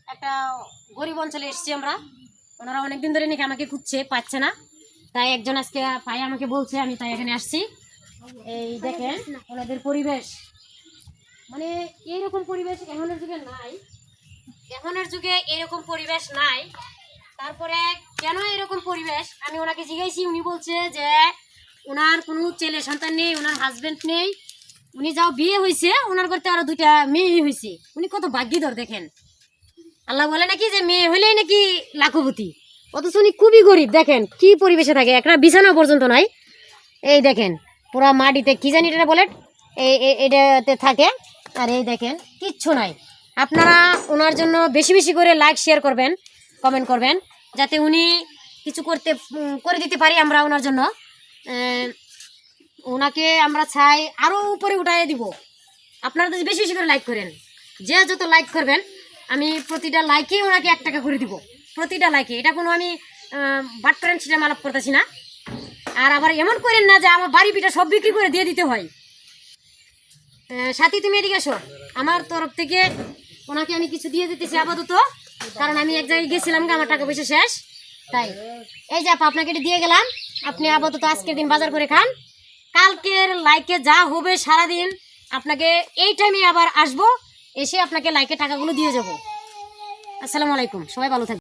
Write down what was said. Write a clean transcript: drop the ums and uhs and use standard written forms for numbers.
একটা গরিব অঞ্চলে এসেছি আমরা। ওনারা অনেকদিন ধরে নাকি আমাকে খুঁজছে, পাচ্ছে না, তাই একজন আজকে পায়ে আমাকে বলছে, আমি তাই এখানে আসছি। এই দেখেন ওনাদের পরিবেশ, মানে এইরকম পরিবেশ এখনের যুগে নাই, এখনের যুগে এরকম পরিবেশ নাই। তারপরে কেন এরকম পরিবেশ আমি ওনাকে জিজ্ঞাসি, উনি বলছে যে ওনার কোনো ছেলে সন্তান নেই, ওনার হাজবেন্ড নেই, উনি যাও বিয়ে হয়েছে, ওনার করতে আরো 2টা মেয়ে হয়েছে। উনি কত ভাগ্যধর দেখেন। আল্লাহ বলে নাকি যে মেয়ে হলেই নাকি লাখপতি, অথচ উনি খুবই গরিব। দেখেন কি পরিবেশে থাকে, একটা বিছানা পর্যন্ত নাই। এই দেখেন পুরা মাটিতে কি জানি এটা বলে, এটাতে থাকে। আর এই দেখেন কিচ্ছু নাই। আপনারা ওনার জন্য বেশি বেশি করে লাইক শেয়ার করবেন, কমেন্ট করবেন, যাতে উনি কিছু করে দিতে পারি আমরা ওনার জন্য। ওনাকে আমরা চাই আরও উপরে উঠাইয়ে দিব। আপনারা যদি বেশি বেশি করে লাইক করেন, যে যত লাইক করবেন আমি প্রতিটা লাইকেই ওনাকে 1 টাকা করে দিব, প্রতিটা লাইকে। এটা কোনো আমি বাটপারেন সেটা মালাপ করতেছি না। আর আবার এমন করেন না যে আমার বাড়ি পিঠা সব বিক্রি করে দিয়ে দিতে হয়। সাথী তুমি এদিকে আসো, আমার তরফ থেকে ওনাকে আমি কিছু দিয়ে দিতেছি আপাতত, কারণ আমি এক জায়গায় গেছিলাম, আমার টাকা পয়সা শেষ। তাই এই যে আপনাকে এটা দিয়ে গেলাম, আপনি আপাতত আজকের দিন বাজার করে খান। কালকের লাইকে যা হবে সারাদিন আপনাকে এই টাইমে আবার আসবো, এসে আপনাকে লাইকে টাকাগুলো দিয়ে যাবো। আসসালামু আলাইকুম, সবাই ভালো থাকবেন।